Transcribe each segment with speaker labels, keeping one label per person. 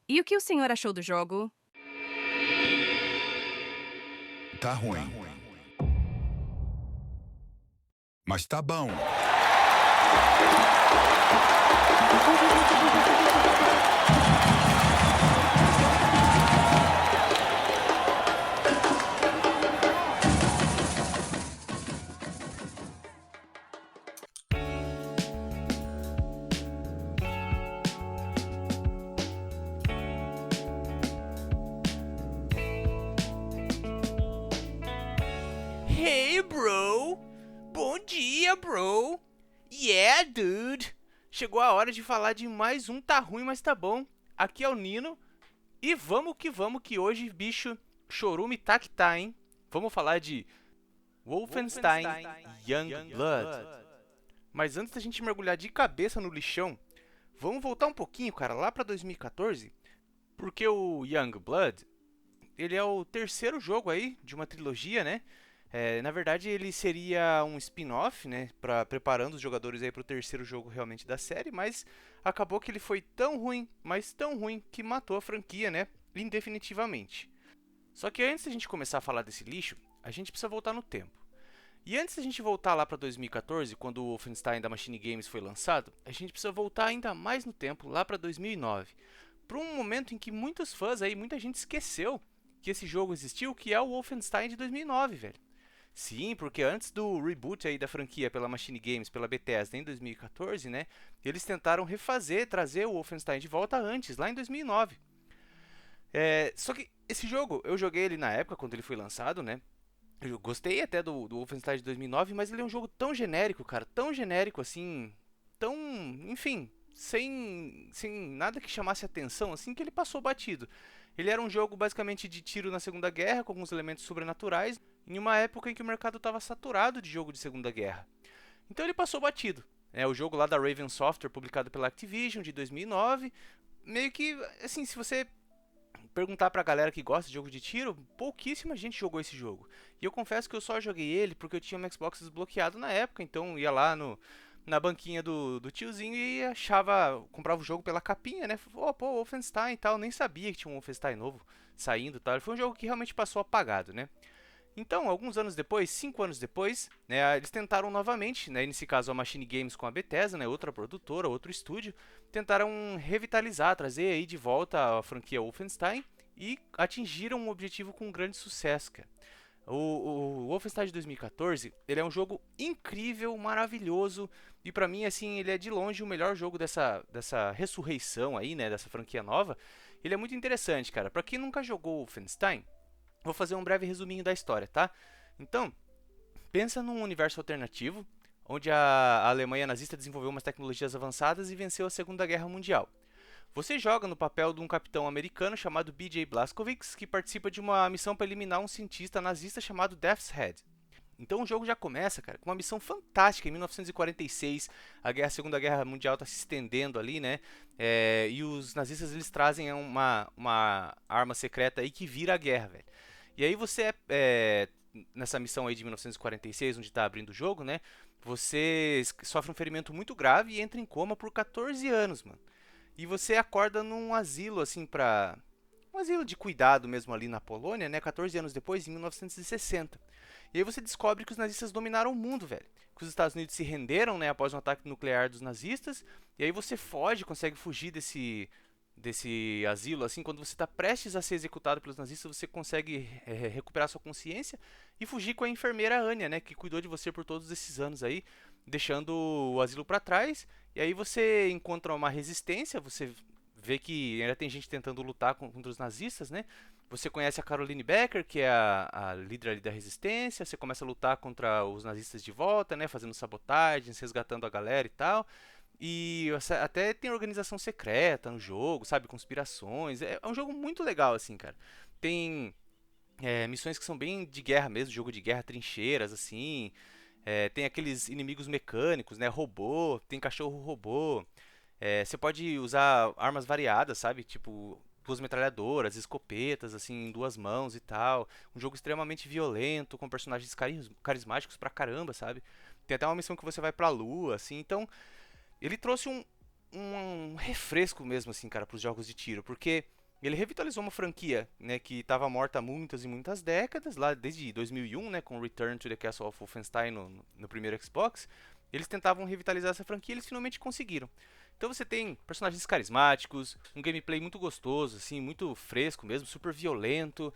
Speaker 1: E o que o senhor achou do jogo?
Speaker 2: Tá ruim, mas tá bom.
Speaker 3: Hey, bro! Bom dia, bro! Yeah, dude! Chegou a hora de falar de mais um Tá Ruim, mas Tá Bom. Aqui é o Nino. E vamos que hoje, bicho, chorume tá que tá, hein? Vamos falar de Wolfenstein Youngblood. Mas antes da gente mergulhar de cabeça no lixão, vamos voltar um pouquinho, cara, lá pra 2014. Porque o Youngblood, ele é o terceiro jogo aí de uma trilogia, né? Na verdade, ele seria um spin-off, né, preparando os jogadores aí para o terceiro jogo realmente da série, mas acabou que ele foi tão ruim, mas tão ruim, que matou a franquia, né, indefinitivamente. Só que antes da gente começar a falar desse lixo, a gente precisa voltar no tempo. E antes da gente voltar lá para 2014, quando o Wolfenstein da Machine Games foi lançado, a gente precisa voltar ainda mais no tempo, lá para 2009, para um momento em que muitos fãs aí, muita gente esqueceu que esse jogo existiu, que é o Wolfenstein de 2009, velho. Sim, porque antes do reboot aí da franquia pela Machine Games, pela Bethesda em 2014, né, eles tentaram refazer, trazer o Wolfenstein de volta antes, lá em 2009. Só que esse jogo, eu joguei ele na época, quando ele foi lançado, né, eu gostei até do Wolfenstein de 2009, mas ele é um jogo tão genérico, cara, tão genérico assim, tão, enfim, sem nada que chamasse atenção, assim, que ele passou batido. Ele era um jogo basicamente de tiro na Segunda Guerra, com alguns elementos sobrenaturais, em uma época em que o mercado estava saturado de jogo de Segunda Guerra. Então ele passou batido. É o jogo lá da Raven Software, publicado pela Activision, de 2009. Meio que, assim, se você perguntar pra galera que gosta de jogo de tiro, pouquíssima gente jogou esse jogo. E eu confesso que eu só joguei ele porque eu tinha um Xbox desbloqueado na época, então ia lá na banquinha do tiozinho e comprava o jogo pela capinha, né? Oh, pô, Wolfenstein e tal, nem sabia que tinha um Wolfenstein novo saindo e tal. Foi um jogo que realmente passou apagado, né? Então, alguns anos depois, 5 anos depois, né, eles tentaram novamente, né, nesse caso a Machine Games com a Bethesda, né, outra produtora, outro estúdio, tentaram revitalizar, trazer aí de volta a franquia Wolfenstein e atingiram um objetivo com um grande sucesso, cara. O Wolfenstein de 2014, ele é um jogo incrível, maravilhoso e pra mim assim, ele é de longe o melhor jogo dessa ressurreição aí, né, dessa franquia nova. Ele é muito interessante, cara. Pra quem nunca jogou Wolfenstein, vou fazer um breve resuminho da história, tá? Então, pensa num universo alternativo, onde a Alemanha nazista desenvolveu umas tecnologias avançadas e venceu a Segunda Guerra Mundial. Você joga no papel de um capitão americano chamado B.J. Blazkowicz, que participa de uma missão para eliminar um cientista nazista chamado Death's Head. Então o jogo já começa, cara, com uma missão fantástica. Em 1946, a Segunda Guerra Mundial está se estendendo ali, né? E os nazistas eles trazem uma arma secreta aí que vira a guerra, velho. E aí nessa missão aí de 1946, onde está abrindo o jogo, né? Você sofre um ferimento muito grave e entra em coma por 14 anos, mano. E você acorda num asilo, assim, um asilo de cuidado mesmo ali na Polônia, né? 14 anos depois, em 1960. E aí você descobre que os nazistas dominaram o mundo, velho. Que os Estados Unidos se renderam, né, após um ataque nuclear dos nazistas. E aí você foge, consegue fugir desse asilo, assim, quando você está prestes a ser executado pelos nazistas, você consegue recuperar sua consciência e fugir com a enfermeira Anya, né, que cuidou de você por todos esses anos aí, deixando o asilo para trás. E aí você encontra uma resistência, você vê que ainda tem gente tentando lutar contra os nazistas, né? Você conhece a Caroline Becker, que é a líder ali da resistência, você começa a lutar contra os nazistas de volta, né, fazendo sabotagens, resgatando a galera e tal. E até tem organização secreta no jogo, sabe? Conspirações. É um jogo muito legal, assim, cara. Tem missões que são bem de guerra mesmo, jogo de guerra, trincheiras, assim. Tem aqueles inimigos mecânicos, né? Robô, tem cachorro robô. Você pode usar armas variadas, sabe? Tipo, duas metralhadoras, escopetas, assim, em duas mãos e tal. Um jogo extremamente violento, com personagens carismáticos pra caramba, sabe? Tem até uma missão que você vai pra lua, assim. Então, ele trouxe um refresco mesmo, assim, cara, pros jogos de tiro, porque ele revitalizou uma franquia, né, que estava morta há muitas e muitas décadas, lá desde 2001, né, com Return to the Castle of Wolfenstein no primeiro Xbox. Eles tentavam revitalizar essa franquia e eles finalmente conseguiram. Então você tem personagens carismáticos, um gameplay muito gostoso, assim, muito fresco mesmo, super violento,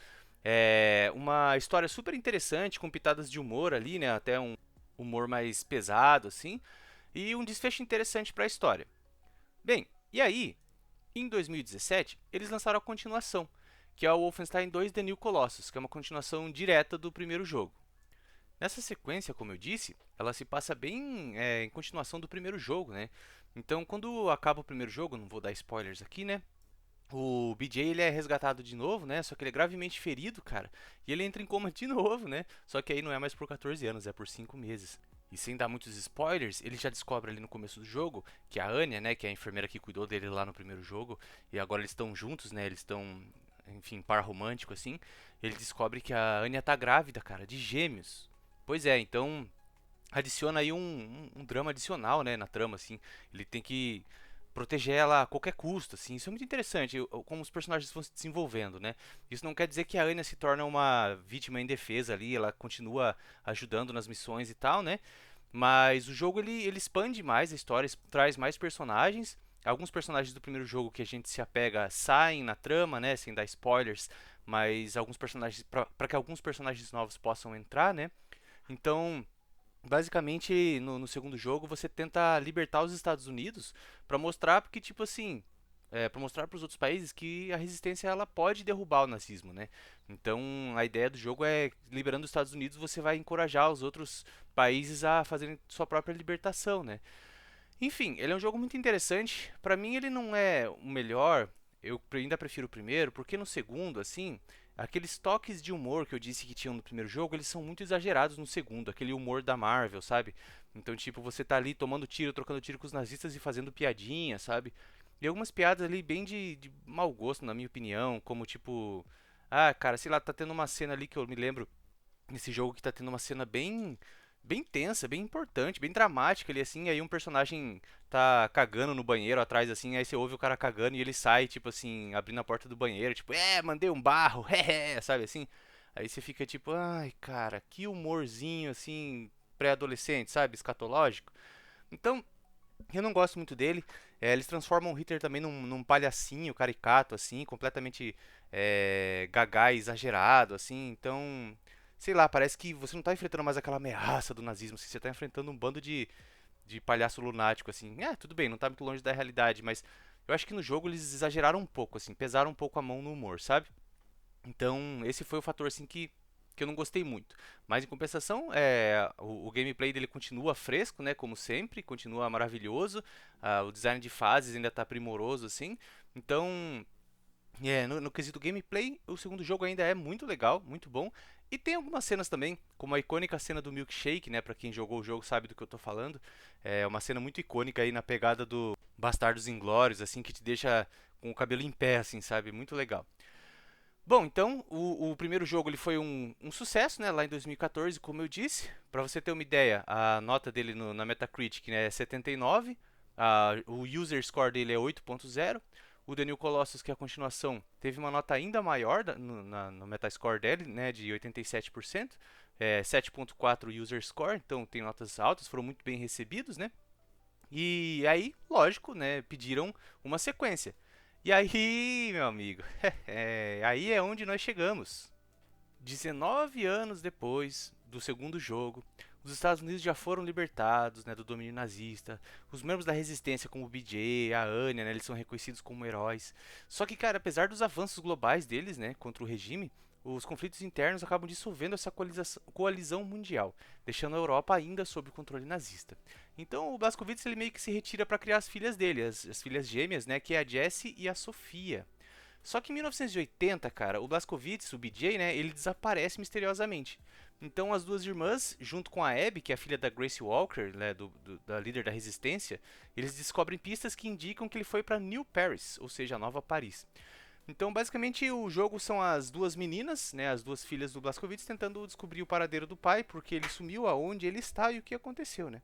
Speaker 3: uma história super interessante, com pitadas de humor ali, né, até um humor mais pesado, assim, e um desfecho interessante para a história. Bem, e aí, em 2017, eles lançaram a continuação, que é o Wolfenstein 2 The New Colossus, que é uma continuação direta do primeiro jogo. Nessa sequência, como eu disse, ela se passa bem em continuação do primeiro jogo, né? Então, quando acaba o primeiro jogo, não vou dar spoilers aqui, né? O BJ ele é resgatado de novo, né? Só que ele é gravemente ferido, cara. E ele entra em coma de novo, né? Só que aí não é mais por 14 anos, é por 5 meses. E sem dar muitos spoilers, ele já descobre ali no começo do jogo que a Anya, né, que é a enfermeira que cuidou dele lá no primeiro jogo, e agora eles estão juntos, né? Eles estão, enfim, par romântico assim. Ele descobre que a Anya tá grávida, cara, de gêmeos. Pois é, então adiciona aí um drama adicional, né, na trama, assim. Ele tem que proteger ela a qualquer custo, assim. Isso é muito interessante, como os personagens vão se desenvolvendo, né. Isso não quer dizer que a Anya se torna uma vítima indefesa ali, ela continua ajudando nas missões e tal, né. Mas o jogo, ele expande mais a história, traz mais personagens. Alguns personagens do primeiro jogo que a gente se apega saem na trama, né, sem dar spoilers, mas alguns personagens, para que alguns personagens novos possam entrar, né. Então, basicamente, no segundo jogo, você tenta libertar os Estados Unidos para mostrar que, tipo assim, para mostrar para os outros países que a resistência ela pode derrubar o nazismo, né? Então, a ideia do jogo é, liberando os Estados Unidos, você vai encorajar os outros países a fazerem sua própria libertação, né? Enfim, ele é um jogo muito interessante. Pra mim, ele não é o melhor. Eu ainda prefiro o primeiro, porque no segundo, assim, aqueles toques de humor que eu disse que tinham no primeiro jogo, eles são muito exagerados no segundo. Aquele humor da Marvel, sabe? Então, tipo, você tá ali tomando tiro, trocando tiro com os nazistas e fazendo piadinha, sabe? E algumas piadas ali bem de mau gosto, na minha opinião, como tipo. Ah, cara, sei lá, tá tendo uma cena ali que eu me lembro nesse jogo que tá tendo uma cena bem tensa, bem importante, bem dramática ali assim, aí um personagem tá cagando no banheiro atrás assim, aí você ouve o cara cagando e ele sai tipo assim, abrindo a porta do banheiro, tipo, mandei um barro, sabe assim? Aí você fica tipo, ai, cara, que humorzinho assim, pré-adolescente, sabe, escatológico. Então, eu não gosto muito dele. Eles transformam o Hitler também num palhacinho caricato, assim, completamente gaga e exagerado, assim. Então, sei lá, parece que você não tá enfrentando mais aquela ameaça do nazismo, assim, você tá enfrentando um bando de palhaço lunático, assim. Tudo bem, não tá muito longe da realidade, mas eu acho que no jogo eles exageraram um pouco, assim, pesaram um pouco a mão no humor, sabe? Então, esse foi o fator assim que eu não gostei muito. Mas em compensação, o gameplay dele continua fresco, né, como sempre, continua maravilhoso. O design de fases ainda está primoroso assim. Então, no quesito gameplay, o segundo jogo ainda é muito legal, muito bom. E tem algumas cenas também, como a icônica cena do milkshake, né, para quem jogou o jogo sabe do que eu tô falando. É uma cena muito icônica aí na pegada do Bastardos Inglórios, assim, que te deixa com o cabelo em pé, assim, sabe? Muito legal. Bom, então o primeiro jogo ele foi um sucesso, né, lá em 2014, como eu disse. Para você ter uma ideia, a nota dele na Metacritic, né, é 79, o user score dele é 8.0. O The New Colossus, que é a continuação, teve uma nota ainda maior no Metascore dele, né, de 87%, 7.4 user score, então tem notas altas, foram muito bem recebidos, né? E aí, lógico, né, pediram uma sequência. E aí, meu amigo, aí é onde nós chegamos. 19 anos depois do segundo jogo, os Estados Unidos já foram libertados, né, do domínio nazista. Os membros da resistência, como o BJ, a Anya, né, eles são reconhecidos como heróis. Só que, cara, apesar dos avanços globais deles, né, contra o regime, os conflitos internos acabam dissolvendo essa coalizão mundial, deixando a Europa ainda sob o controle nazista. Então o Blazkowicz ele meio que se retira para criar as filhas dele, as filhas gêmeas, né, que é a Jessie e a Sofia. Só que em 1980, cara, o Blazkowicz, o BJ, né, ele desaparece misteriosamente. Então as duas irmãs, junto com a Abby, que é a filha da Grace Walker, né, da líder da resistência, eles descobrem pistas que indicam que ele foi para New Paris, ou seja, a Nova Paris. Então, basicamente, o jogo são as duas meninas, né, as duas filhas do Blazkowicz, tentando descobrir o paradeiro do pai, porque ele sumiu, aonde ele está e o que aconteceu, né.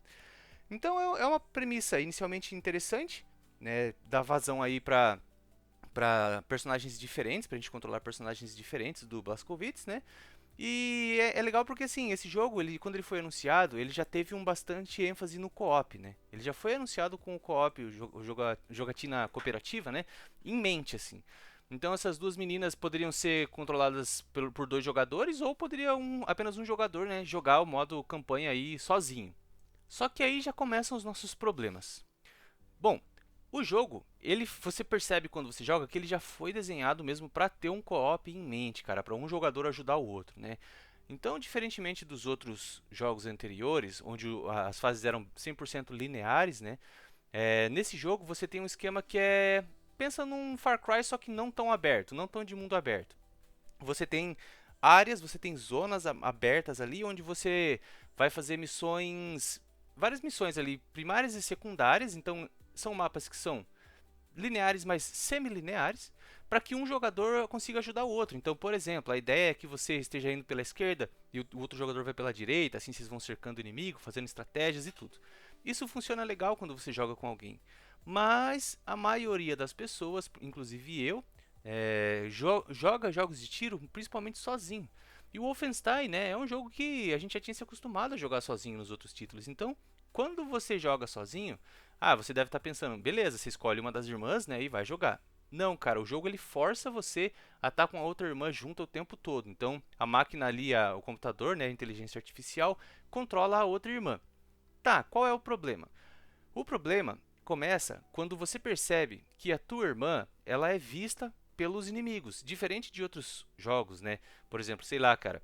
Speaker 3: Então, é uma premissa inicialmente interessante, né, dá vazão aí para personagens diferentes, pra gente controlar personagens diferentes do Blazkowicz, né? E é legal porque assim, esse jogo, quando ele foi anunciado, ele já teve um bastante ênfase no co-op, né? Ele já foi anunciado com o co-op, jogatina cooperativa, né? Em mente, assim. Então essas duas meninas poderiam ser controladas por dois jogadores ou poderia apenas um jogador, né, jogar o modo campanha aí sozinho. Só que aí já começam os nossos problemas. Bom, o jogo, você percebe quando você joga que ele já foi desenhado mesmo para ter um co-op em mente, cara, para um jogador ajudar o outro, né? Então, diferentemente dos outros jogos anteriores, onde as fases eram 100% lineares, né? Nesse jogo você tem um esquema que pensa num Far Cry, só que não tão aberto, não tão de mundo aberto. Você tem áreas, você tem zonas abertas ali, onde você vai fazer missões, várias missões ali, primárias e secundárias. Então, são mapas que são lineares, mas semi-lineares, para que um jogador consiga ajudar o outro. Então, por exemplo, a ideia é que você esteja indo pela esquerda e o outro jogador vai pela direita, assim vocês vão cercando o inimigo, fazendo estratégias e tudo. Isso funciona legal quando você joga com alguém. Mas a maioria das pessoas, inclusive eu, joga jogos de tiro principalmente sozinho. E o Wolfenstein, né, é um jogo que a gente já tinha se acostumado a jogar sozinho nos outros títulos. Então, quando você joga sozinho, você deve estar pensando, beleza, você escolhe uma das irmãs, né, e vai jogar. Não, cara, o jogo ele força você a estar com a outra irmã junto o tempo todo. Então, a máquina ali, o computador, né, a inteligência artificial, controla a outra irmã. Tá, qual é o problema? O problema começa quando você percebe que a tua irmã, ela é vista pelos inimigos, diferente de outros jogos, né? Por exemplo, sei lá, cara,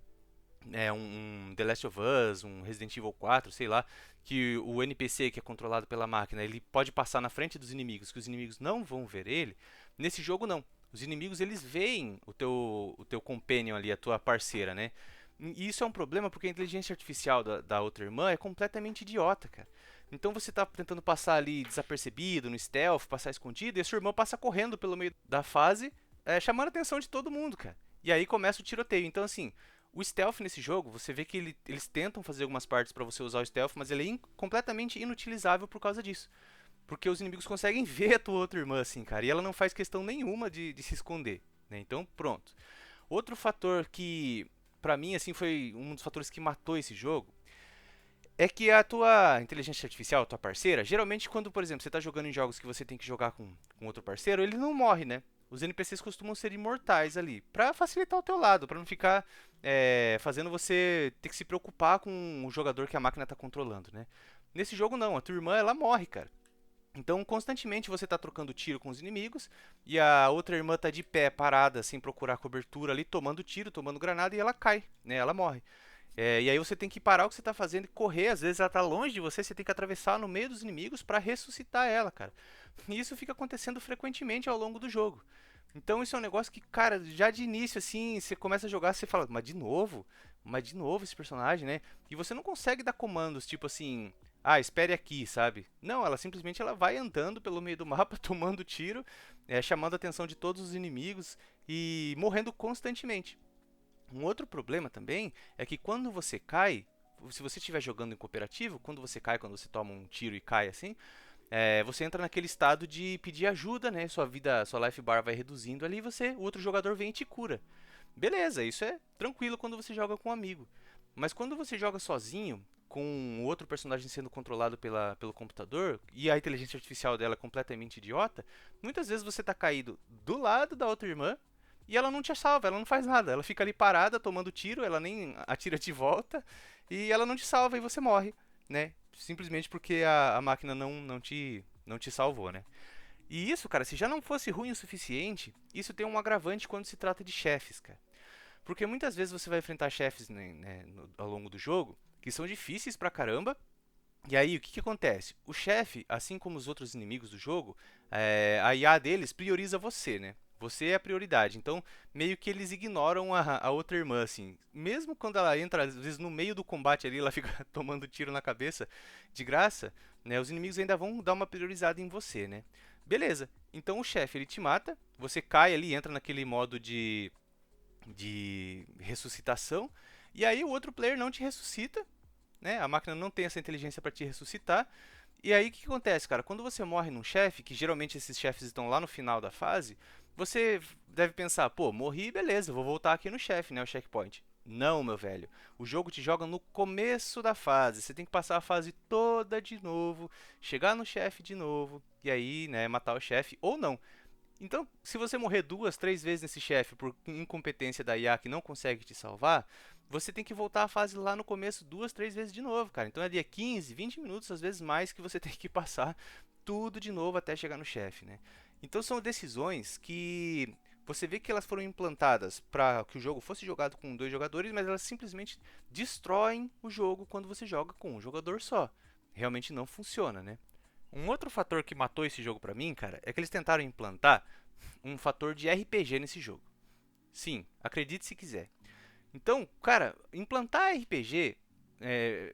Speaker 3: um The Last of Us, um Resident Evil 4, sei lá, que o NPC que é controlado pela máquina, ele pode passar na frente dos inimigos, que os inimigos não vão ver ele. Nesse jogo não. Os inimigos eles veem o teu companion ali, a tua parceira, né? E isso é um problema porque a inteligência artificial da outra irmã é completamente idiota, cara. Então você tá tentando passar ali desapercebido, no stealth, passar escondido, e a sua irmã passa correndo pelo meio da fase, chamando a atenção de todo mundo, cara. E aí começa o tiroteio. Então, assim, o stealth nesse jogo, você vê que eles tentam fazer algumas partes para você usar o stealth, mas ele é completamente inutilizável por causa disso. Porque os inimigos conseguem ver a tua outra irmã, assim, cara, e ela não faz questão nenhuma de se esconder, né? Então, pronto. Outro fator que, pra mim, assim, foi um dos fatores que matou esse jogo, é que a tua inteligência artificial, a tua parceira, geralmente quando, por exemplo, você está jogando em jogos que você tem que jogar com outro parceiro, ele não morre, né? Os NPCs costumam ser imortais ali, pra facilitar o teu lado, pra não ficar fazendo você ter que se preocupar com o jogador que a máquina tá controlando, né? Nesse jogo não, a tua irmã ela morre, cara. Então, constantemente você tá trocando tiro com os inimigos e a outra irmã tá de pé, parada, sem procurar cobertura ali, tomando tiro, tomando granada e ela cai, né? Ela morre. E aí você tem que parar o que você está fazendo e correr. Às vezes ela está longe de você, você tem que atravessar no meio dos inimigos para ressuscitar ela, cara. E isso fica acontecendo frequentemente ao longo do jogo. Então isso é um negócio que, cara, já de início, assim, você começa a jogar, você fala, mas de novo? Mas de novo esse personagem, né? E você não consegue dar comandos, tipo assim, espere aqui, sabe? Não, ela simplesmente ela vai andando pelo meio do mapa, tomando tiro, chamando a atenção de todos os inimigos e morrendo constantemente. Um outro problema também é que quando você cai, se você estiver jogando em cooperativo, quando você cai, quando você toma um tiro e cai assim, você entra naquele estado de pedir ajuda, né? Sua life bar vai reduzindo ali, o outro jogador vem e te cura. Beleza, isso é tranquilo quando você joga com um amigo. Mas quando você joga sozinho, com o outro personagem sendo controlado pelo computador e a inteligência artificial dela é completamente idiota, muitas vezes você está caído do lado da outra irmã e ela não te salva, ela não faz nada. Ela fica ali parada, tomando tiro, ela nem atira de volta e ela não te salva e você morre, né? Simplesmente porque a máquina não te salvou, né? E isso, cara, se já não fosse ruim o suficiente, isso tem um agravante quando se trata de chefes, cara. Porque muitas vezes você vai enfrentar chefes, né, ao longo do jogo que são difíceis pra caramba. E aí, o que acontece? O chefe, assim como os outros inimigos do jogo, a IA deles prioriza você, né? Você é a prioridade. Então, meio que eles ignoram a outra irmã, assim. Mesmo quando ela entra, às vezes, no meio do combate ali, ela fica tomando tiro na cabeça de graça, né? Os inimigos ainda vão dar uma priorizada em você, né? Beleza. Então, o chefe, ele te mata. Você cai ali, entra naquele modo de ressuscitação. E aí, o outro player não te ressuscita, né? A máquina não tem essa inteligência para te ressuscitar. E aí o que acontece, cara? Quando você morre num chefe, que geralmente esses chefes estão lá no final da fase, você deve pensar, pô, morri, beleza, vou voltar aqui no chefe, né, o checkpoint. Não, meu velho. O jogo te joga no começo da fase. Você tem que passar a fase toda de novo, chegar no chefe de novo e aí, né, matar o chefe ou não. Então, se você morrer duas, três vezes nesse chefe por incompetência da IA que não consegue te salvar, você tem que voltar a fase lá no começo duas, três vezes de novo, cara. Então, ali é 15, 20 minutos, às vezes mais, que você tem que passar tudo de novo até chegar no chefe, né? Então, são decisões que você vê que elas foram implantadas para que o jogo fosse jogado com dois jogadores, mas elas simplesmente destroem o jogo quando você joga com um jogador só. Realmente não funciona, né? Um outro fator que matou esse jogo pra mim, cara, é que eles tentaram implantar um fator de RPG nesse jogo. Sim, acredite se quiser. Então, cara, implantar RPG,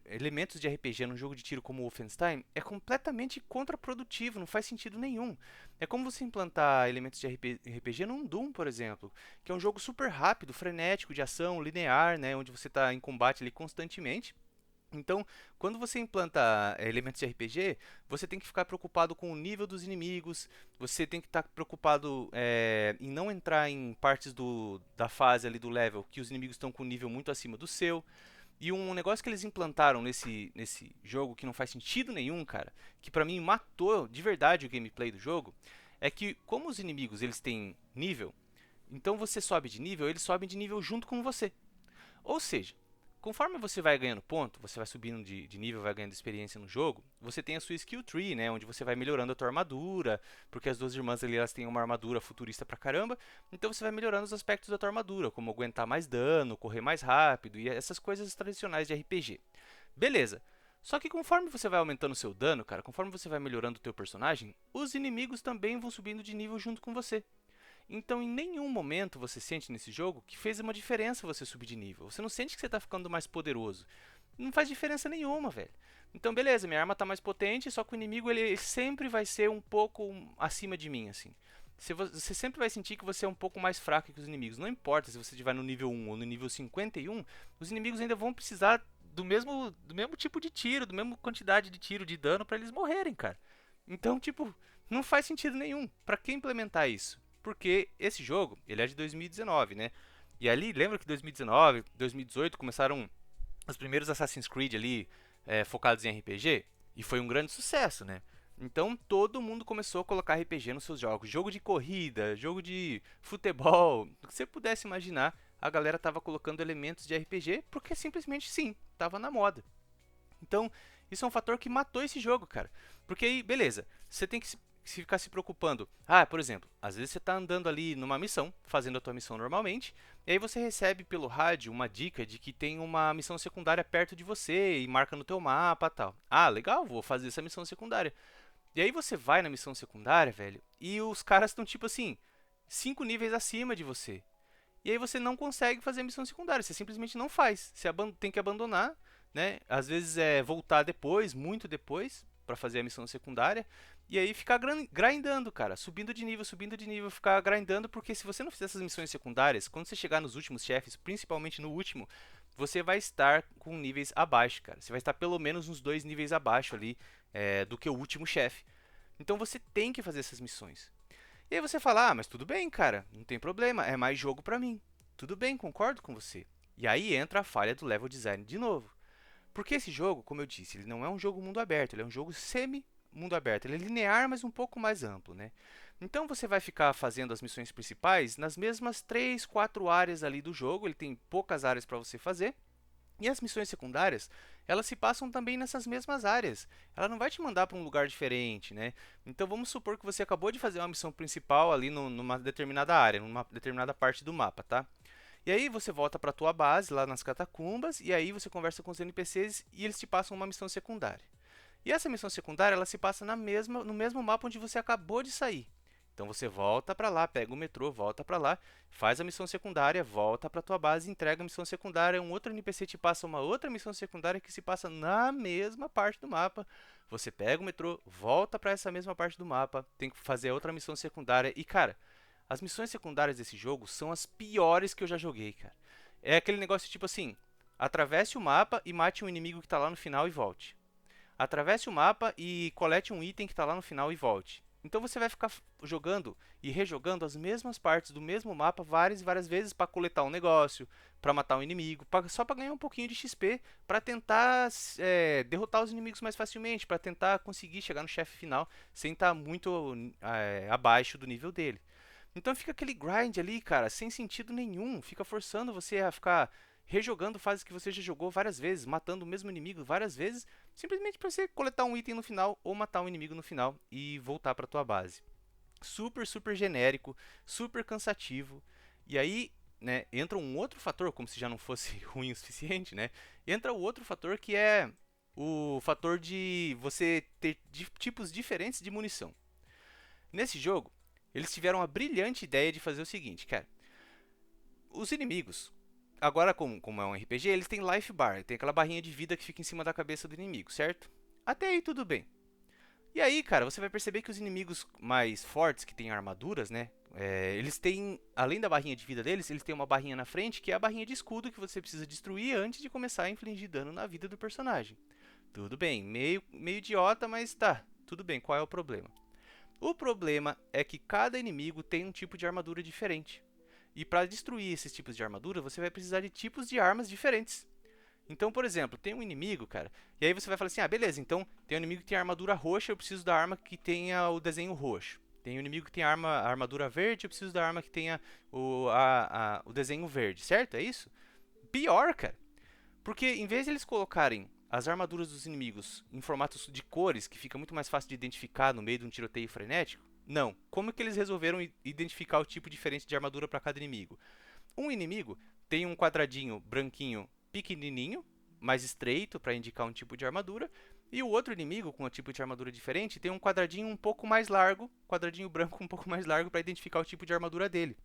Speaker 3: elementos de RPG num jogo de tiro como o Wolfenstein é completamente contraprodutivo, não faz sentido nenhum. É como você implantar elementos de RPG num Doom, por exemplo, que é um jogo super rápido, frenético, de ação, linear, né, onde você está em combate ali constantemente. Então, quando você implanta elementos de RPG, você tem que ficar preocupado com o nível dos inimigos, você tem que estar preocupado em não entrar em partes da fase ali do level que os inimigos estão com um nível muito acima do seu. E um negócio que eles implantaram nesse jogo que não faz sentido nenhum, cara, que pra mim matou de verdade o gameplay do jogo, é que como os inimigos eles têm nível, então você sobe de nível, eles sobem de nível junto com você. Ou seja, conforme você vai ganhando ponto, você vai subindo de nível, vai ganhando experiência no jogo, você tem a sua skill tree, né, onde você vai melhorando a tua armadura, porque as duas irmãs ali elas têm uma armadura futurista pra caramba, então você vai melhorando os aspectos da tua armadura, como aguentar mais dano, correr mais rápido e essas coisas tradicionais de RPG. Beleza. Só que conforme você vai aumentando o seu dano, cara, conforme você vai melhorando o teu personagem, os inimigos também vão subindo de nível junto com você. Então, em nenhum momento você sente nesse jogo que fez uma diferença você subir de nível. Você não sente que você está ficando mais poderoso. Não faz diferença nenhuma, velho. Então, beleza, minha arma está mais potente, só que o inimigo ele sempre vai ser um pouco acima de mim, assim. Você sempre vai sentir que você é um pouco mais fraco que os inimigos. Não importa se você estiver no nível 1 ou no nível 51, os inimigos ainda vão precisar do mesmo tipo de tiro, do mesmo quantidade de tiro de dano para eles morrerem, cara. Então, tipo, não faz sentido nenhum. Para que implementar isso? Porque esse jogo, ele é de 2019, né? E ali, lembra que 2019, 2018 começaram os primeiros Assassin's Creed ali focados em RPG? E foi um grande sucesso, né? Então todo mundo começou a colocar RPG nos seus jogos. Jogo de corrida, jogo de futebol, o que você pudesse imaginar, a galera tava colocando elementos de RPG porque simplesmente sim, tava na moda. Então, isso é um fator que matou esse jogo, cara. Porque aí, beleza, você tem que se ficar se preocupando. Ah, por exemplo, às vezes você está andando ali numa missão, fazendo a tua missão normalmente, e aí você recebe pelo rádio uma dica de que tem uma missão secundária perto de você e marca no teu mapa, tal. Ah, legal, vou fazer essa missão secundária. E aí você vai na missão secundária, velho, e os caras estão tipo assim, 5 níveis acima de você. E aí você não consegue fazer a missão secundária, você simplesmente não faz. Você tem que abandonar, né? Às vezes é voltar depois, muito depois, para fazer a missão secundária. E aí ficar grindando, cara, subindo de nível, ficar grindando, porque se você não fizer essas missões secundárias, quando você chegar nos últimos chefes, principalmente no último, você vai estar com níveis abaixo, cara. Você vai estar pelo menos uns 2 níveis abaixo ali do que o último chefe. Então você tem que fazer essas missões. E aí você fala, ah, mas tudo bem, cara, não tem problema, é mais jogo pra mim. Tudo bem, concordo com você. E aí entra a falha do level design de novo. Porque esse jogo, como eu disse, ele não é um jogo mundo aberto, ele é um jogo semi-mundo aberto. Ele é linear, mas um pouco mais amplo, né? Então você vai ficar fazendo as missões principais nas mesmas 3, 4 áreas ali do jogo, ele tem poucas áreas para você fazer. E as missões secundárias, elas se passam também nessas mesmas áreas. Ela não vai te mandar para um lugar diferente, né? Então vamos supor que você acabou de fazer uma missão principal ali numa determinada área, numa determinada parte do mapa, tá? E aí você volta para a tua base lá nas catacumbas e aí você conversa com os NPCs e eles te passam uma missão secundária. E essa missão secundária ela se passa no mesmo mapa onde você acabou de sair. Então você volta para lá, pega o metrô, volta para lá, faz a missão secundária, volta para tua base, entrega a missão secundária, um outro NPC te passa uma outra missão secundária que se passa na mesma parte do mapa. Você pega o metrô, volta para essa mesma parte do mapa, tem que fazer outra missão secundária e cara, as missões secundárias desse jogo são as piores que eu já joguei, cara. É aquele negócio tipo assim, atravesse o mapa e mate um inimigo que está lá no final e volte. atravesse o mapa e colete um item que está lá no final e volte. Então você vai ficar jogando e rejogando as mesmas partes do mesmo mapa várias e várias vezes para coletar um negócio, para matar um inimigo, só para ganhar um pouquinho de XP, para tentar derrotar os inimigos mais facilmente, para tentar conseguir chegar no chefe final sem estar muito abaixo do nível dele. Então fica aquele grind ali, cara, sem sentido nenhum, fica forçando você a ficar rejogando fases que você já jogou várias vezes, matando o mesmo inimigo várias vezes, simplesmente para você coletar um item no final ou matar um inimigo no final e voltar para tua base. Super, super genérico, super cansativo. E aí, né, entra um outro fator, como se já não fosse ruim o suficiente, né? Entra o outro fator que é o fator de você ter tipos diferentes de munição. Nesse jogo, eles tiveram a brilhante ideia de fazer o seguinte, cara. Os inimigos, agora como é um RPG, eles têm life bar, tem aquela barrinha de vida que fica em cima da cabeça do inimigo, certo? Até aí tudo bem. E aí, cara, você vai perceber que os inimigos mais fortes, que têm armaduras, né? Eles têm, além da barrinha de vida deles, eles têm uma barrinha na frente, que é a barrinha de escudo que você precisa destruir antes de começar a infligir dano na vida do personagem. Tudo bem, meio idiota, mas tá, tudo bem, qual é o problema? O problema é que cada inimigo tem um tipo de armadura diferente. E para destruir esses tipos de armadura, você vai precisar de tipos de armas diferentes. Então, por exemplo, tem um inimigo, cara, e aí você vai falar assim, ah, beleza, então tem um inimigo que tem armadura roxa, eu preciso da arma que tenha o desenho roxo. Tem um inimigo que tem a armadura verde, eu preciso da arma que tenha o desenho verde, certo? É isso? Pior, cara. Porque em vez de eles colocarem as armaduras dos inimigos em formatos de cores, que fica muito mais fácil de identificar no meio de um tiroteio frenético, não. Como que eles resolveram identificar o tipo diferente de armadura para cada inimigo? Um inimigo tem um quadradinho branquinho pequenininho, mais estreito para indicar um tipo de armadura, e o outro inimigo com um tipo de armadura diferente tem um quadradinho um pouco mais largo, quadradinho branco um pouco mais largo para identificar o tipo de armadura dele.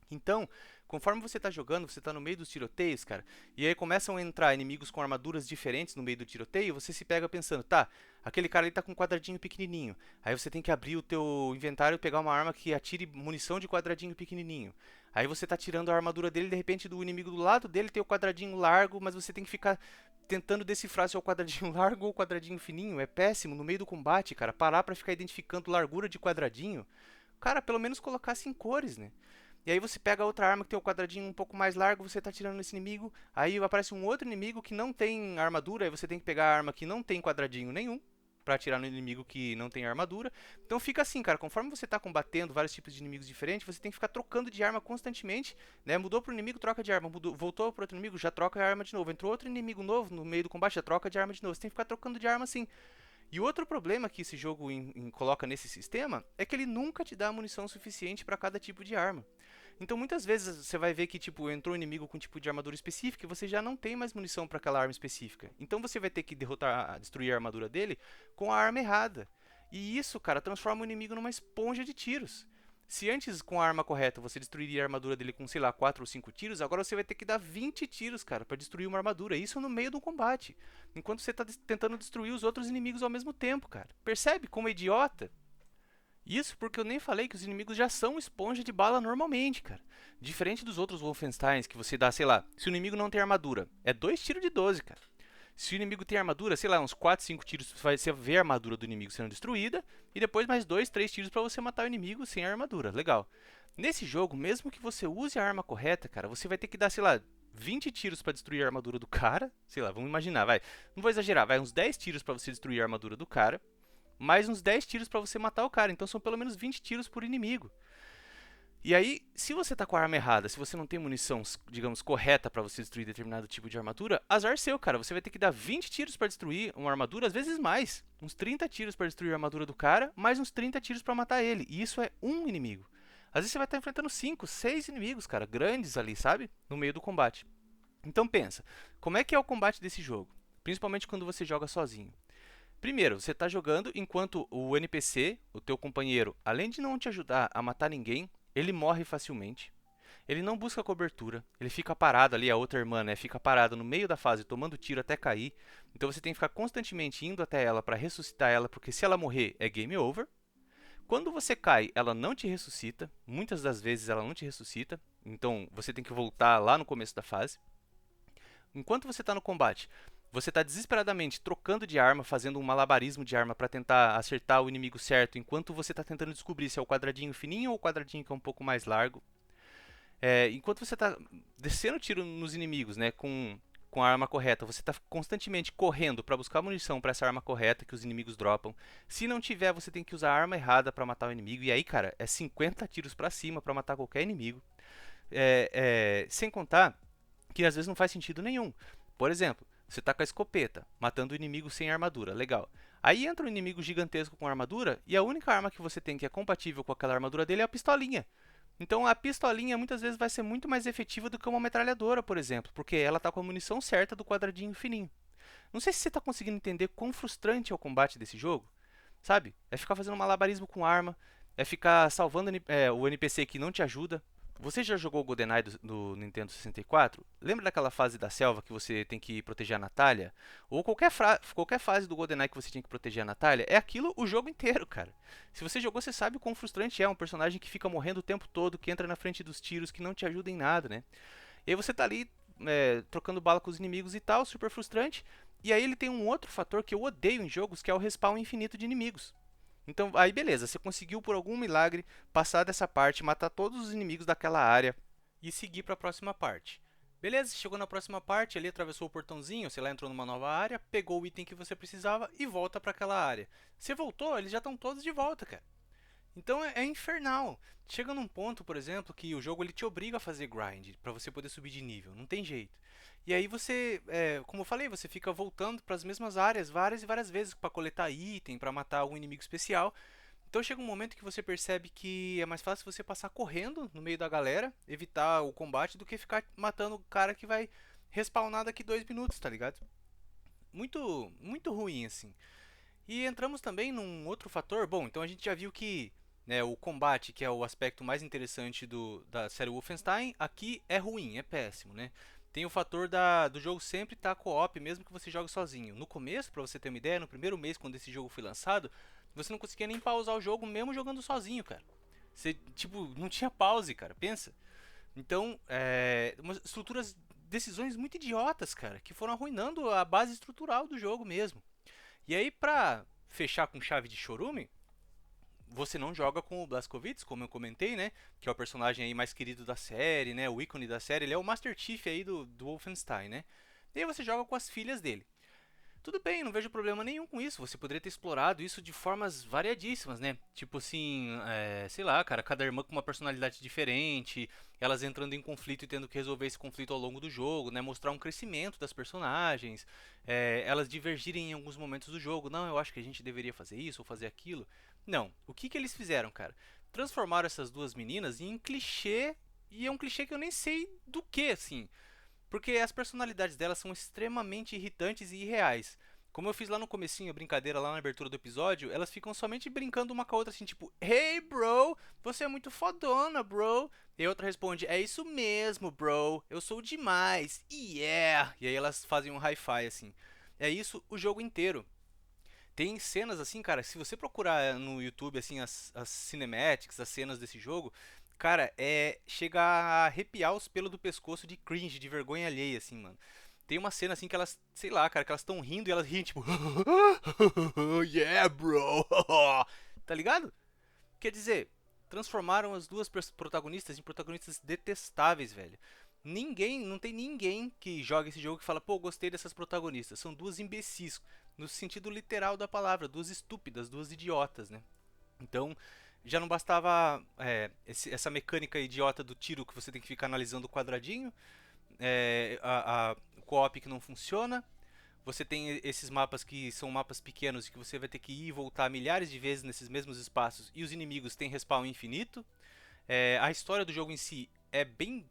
Speaker 3: Então, conforme você está jogando, você está no meio dos tiroteios, cara, e aí começam a entrar inimigos com armaduras diferentes no meio do tiroteio, você se pega pensando, tá, aquele cara ali tá com um quadradinho pequenininho, aí você tem que abrir o teu inventário e pegar uma arma que atire munição de quadradinho pequenininho. Aí você tá tirando a armadura dele, de repente do inimigo do lado dele tem o quadradinho largo, mas você tem que ficar tentando decifrar se é o quadradinho largo ou o quadradinho fininho, é péssimo no meio do combate, cara, parar pra ficar identificando largura de quadradinho, cara, pelo menos colocasse em cores, né? E aí você pega outra arma que tem o quadradinho um pouco mais largo, você está tirando nesse inimigo, aí aparece um outro inimigo que não tem armadura, aí você tem que pegar a arma que não tem quadradinho nenhum, para atirar no inimigo que não tem armadura. Então fica assim, cara, conforme você está combatendo vários tipos de inimigos diferentes, você tem que ficar trocando de arma constantemente, né? Mudou pro inimigo, troca de arma, voltou pro outro inimigo, já troca a arma de novo, entrou outro inimigo novo no meio do combate, já troca de arma de novo, você tem que ficar trocando de arma assim. E outro problema que esse jogo coloca nesse sistema é que ele nunca te dá munição suficiente para cada tipo de arma. Então muitas vezes você vai ver que tipo entrou um inimigo com um tipo de armadura específica e você já não tem mais munição para aquela arma específica. Então você vai ter que destruir a armadura dele com a arma errada. E isso, cara, transforma o inimigo numa esponja de tiros. Se antes com a arma correta você destruiria a armadura dele com, sei lá, 4 ou 5 tiros, agora você vai ter que dar 20 tiros, cara, para destruir uma armadura. Isso no meio do combate. Enquanto você tá tentando destruir os outros inimigos ao mesmo tempo, cara. Percebe como é idiota? Isso porque eu nem falei que os inimigos já são esponja de bala normalmente, cara. Diferente dos outros Wolfensteins, que você dá, sei lá, se o inimigo não tem armadura, é 2 tiros de 12, cara. Se o inimigo tem armadura, sei lá, uns 4, 5 tiros, você vai ver a armadura do inimigo sendo destruída, e depois mais 2, 3 tiros pra você matar o inimigo sem a armadura. Legal. Nesse jogo, mesmo que você use a arma correta, cara, você vai ter que dar, sei lá, 20 tiros pra destruir a armadura do cara. Sei lá, vamos imaginar, vai. Não vou exagerar, vai uns 10 tiros pra você destruir a armadura do cara. Mais uns 10 tiros pra você matar o cara. Então são pelo menos 20 tiros por inimigo. E aí, se você tá com a arma errada, se você não tem munição, digamos, correta pra você destruir determinado tipo de armadura, azar seu, cara. Você vai ter que dar 20 tiros pra destruir uma armadura, às vezes mais. Uns 30 tiros pra destruir a armadura do cara, mais uns 30 tiros pra matar ele. E isso é um inimigo. Às vezes você vai estar enfrentando 5, 6 inimigos, cara, grandes ali, sabe? No meio do combate. Então pensa, como é que é o combate desse jogo? Principalmente quando você joga sozinho. Primeiro, você está jogando enquanto o NPC, o teu companheiro, além de não te ajudar a matar ninguém, ele morre facilmente. Ele não busca cobertura, ele fica parado ali, a outra irmã, né, fica parada no meio da fase, tomando tiro até cair. Então você tem que ficar constantemente indo até ela para ressuscitar ela, porque se ela morrer é game over. Quando você cai, ela não te ressuscita, muitas das vezes ela não te ressuscita, então você tem que voltar lá no começo da fase. Enquanto você está no combate, você está desesperadamente trocando de arma, fazendo um malabarismo de arma para tentar acertar o inimigo certo, enquanto você está tentando descobrir se é o quadradinho fininho ou o quadradinho que é um pouco mais largo. Enquanto você está descendo tiro nos inimigos, né, com a arma correta, você está constantemente correndo para buscar munição para essa arma correta que os inimigos dropam. Se não tiver, você tem que usar a arma errada para matar o inimigo. E aí, cara, é 50 tiros para cima para matar qualquer inimigo. Sem contar que às vezes não faz sentido nenhum. Por exemplo, você tá com a escopeta, matando o inimigo sem armadura, legal. Aí entra um inimigo gigantesco com armadura e a única arma que você tem que é compatível com aquela armadura dele é a pistolinha. Então a pistolinha muitas vezes vai ser muito mais efetiva do que uma metralhadora, por exemplo, porque ela tá com a munição certa do quadradinho fininho. Não sei se você tá conseguindo entender quão frustrante é o combate desse jogo, sabe? É ficar fazendo malabarismo com arma, é ficar salvando o NPC que não te ajuda. Você já jogou o GoldenEye do Nintendo 64? Lembra daquela fase da selva que você tem que proteger a Natália? Ou qualquer fase do GoldenEye que você tinha que proteger a Natália? É aquilo o jogo inteiro, cara. Se você jogou, você sabe o quão frustrante é um personagem que fica morrendo o tempo todo, que entra na frente dos tiros, que não te ajuda em nada, né? E aí você tá ali trocando bala com os inimigos e tal, super frustrante. E aí ele tem um outro fator que eu odeio em jogos, que é o respawn infinito de inimigos. Então, aí beleza, você conseguiu por algum milagre passar dessa parte, matar todos os inimigos daquela área e seguir para a próxima parte. Beleza, chegou na próxima parte, ali atravessou o portãozinho, sei lá, entrou numa nova área, pegou o item que você precisava e volta para aquela área. Você voltou, eles já estão todos de volta, cara. Então é infernal. Chega num ponto, por exemplo, que o jogo ele te obriga a fazer grind para você poder subir de nível, não tem jeito. E aí você, como eu falei, você fica voltando para as mesmas áreas várias e várias vezes para coletar item, para matar algum inimigo especial. Então chega um momento que você percebe que é mais fácil você passar correndo no meio da galera, evitar o combate, do que ficar matando o cara que vai respawnar daqui 2 minutos, tá ligado? Muito, muito ruim assim. E entramos também num outro fator. Bom, então a gente já viu que o combate, que é o aspecto mais interessante da série Wolfenstein, aqui é ruim, é péssimo, né? Tem o fator do jogo sempre estar co-op, mesmo que você jogue sozinho. No começo, para você ter uma ideia, no primeiro mês, quando esse jogo foi lançado, você não conseguia nem pausar o jogo mesmo jogando sozinho, cara. Você, tipo, não tinha pause, cara, pensa. Então, decisões muito idiotas, cara, que foram arruinando a base estrutural do jogo mesmo. E aí, pra fechar com chave de chorume, você não joga com o Blazkowicz, como eu comentei, né? Que é o personagem aí mais querido da série, né? O ícone da série. Ele é o Master Chief aí do Wolfenstein, né? E aí você joga com as filhas dele. Tudo bem, não vejo problema nenhum com isso. Você poderia ter explorado isso de formas variadíssimas, né? Tipo assim, sei lá, cara, cada irmã com uma personalidade diferente, elas entrando em conflito e tendo que resolver esse conflito ao longo do jogo, né? Mostrar um crescimento das personagens, elas divergirem em alguns momentos do jogo. Não, eu acho que a gente deveria fazer isso ou fazer aquilo. Não. O que eles fizeram, cara? Transformaram essas duas meninas em clichê, e é um clichê que eu nem sei do que, assim. Porque as personalidades delas são extremamente irritantes e irreais. Como eu fiz lá no comecinho, a brincadeira lá na abertura do episódio, elas ficam somente brincando uma com a outra assim, tipo, hey bro, você é muito fodona, bro. E a outra responde, é isso mesmo, bro, eu sou demais, yeah. E aí elas fazem um hi-fi assim. É isso o jogo inteiro. Tem cenas assim, cara, se você procurar no YouTube assim as cinematics, as cenas desse jogo, cara, chega a arrepiar os pelos do pescoço de cringe, de vergonha alheia assim, mano. Tem uma cena assim que elas, sei lá, cara, que elas estão rindo e elas riem tipo, yeah, bro. Tá ligado? Quer dizer, transformaram as duas protagonistas em protagonistas detestáveis, velho. Não tem ninguém que joga esse jogo que fala, pô, gostei dessas protagonistas. São duas imbecis, no sentido literal da palavra, duas estúpidas, duas idiotas, né? Então, já não bastava essa mecânica idiota do tiro que você tem que ficar analisando o quadradinho, o co-op que não funciona. Você tem esses mapas que são mapas pequenos que você vai ter que ir e voltar milhares de vezes nesses mesmos espaços e os inimigos têm respawn infinito. A história do jogo em si é bem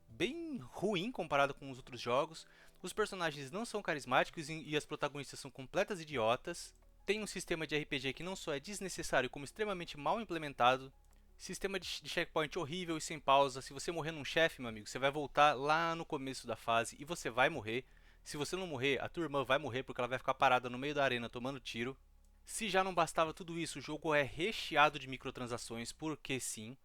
Speaker 3: ruim comparada com os outros jogos. Os personagens não são carismáticos e as protagonistas são completas idiotas. Tem um sistema de RPG que não só é desnecessário, como extremamente mal implementado. Sistema de checkpoint horrível e sem pausa. Se você morrer num chefe, meu amigo, você vai voltar lá no começo da fase e você vai morrer. Se você não morrer, a tua irmã vai morrer porque ela vai ficar parada no meio da arena tomando tiro. Se já não bastava tudo isso, o jogo é recheado de microtransações, porque sim.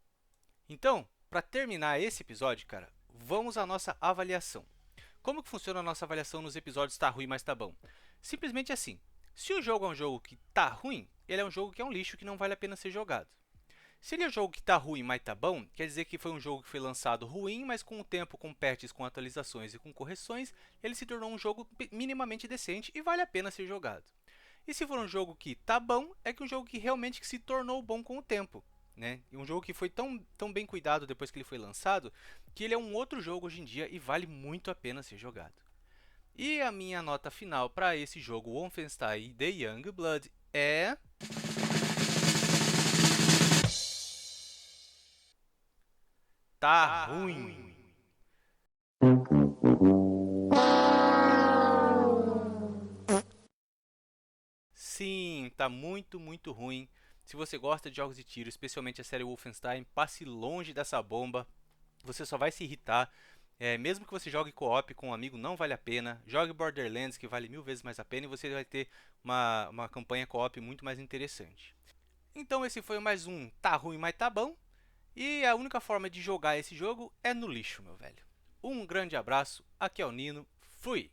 Speaker 3: Então, para terminar esse episódio, cara, vamos à nossa avaliação. Como que funciona a nossa avaliação nos episódios Tá Ruim, Mas Tá Bom? Simplesmente assim. Se o jogo é um jogo que tá ruim, ele é um jogo que é um lixo que não vale a pena ser jogado. Se ele é um jogo que tá ruim, mas tá bom, quer dizer que foi um jogo que foi lançado ruim, mas com o tempo, com patches, com atualizações e com correções, ele se tornou um jogo minimamente decente e vale a pena ser jogado. E se for um jogo que tá bom, é que um jogo que realmente se tornou bom com o tempo. Né? E um jogo que foi tão bem cuidado depois que ele foi lançado, que ele é um outro jogo hoje em dia e vale muito a pena ser jogado. E a minha nota final para esse jogo Wolfenstein The Youngblood é... Tá ruim. Sim, tá muito ruim. Se você gosta de jogos de tiro, especialmente a série Wolfenstein, passe longe dessa bomba. Você só vai se irritar. Mesmo que você jogue co-op com um amigo, não vale a pena. Jogue Borderlands, que vale 1000 vezes mais a pena, e você vai ter uma campanha co-op muito mais interessante. Então esse foi mais um Tá Ruim, mas Tá Bom. E a única forma de jogar esse jogo é no lixo, meu velho. Um grande abraço, aqui é o Nino, fui!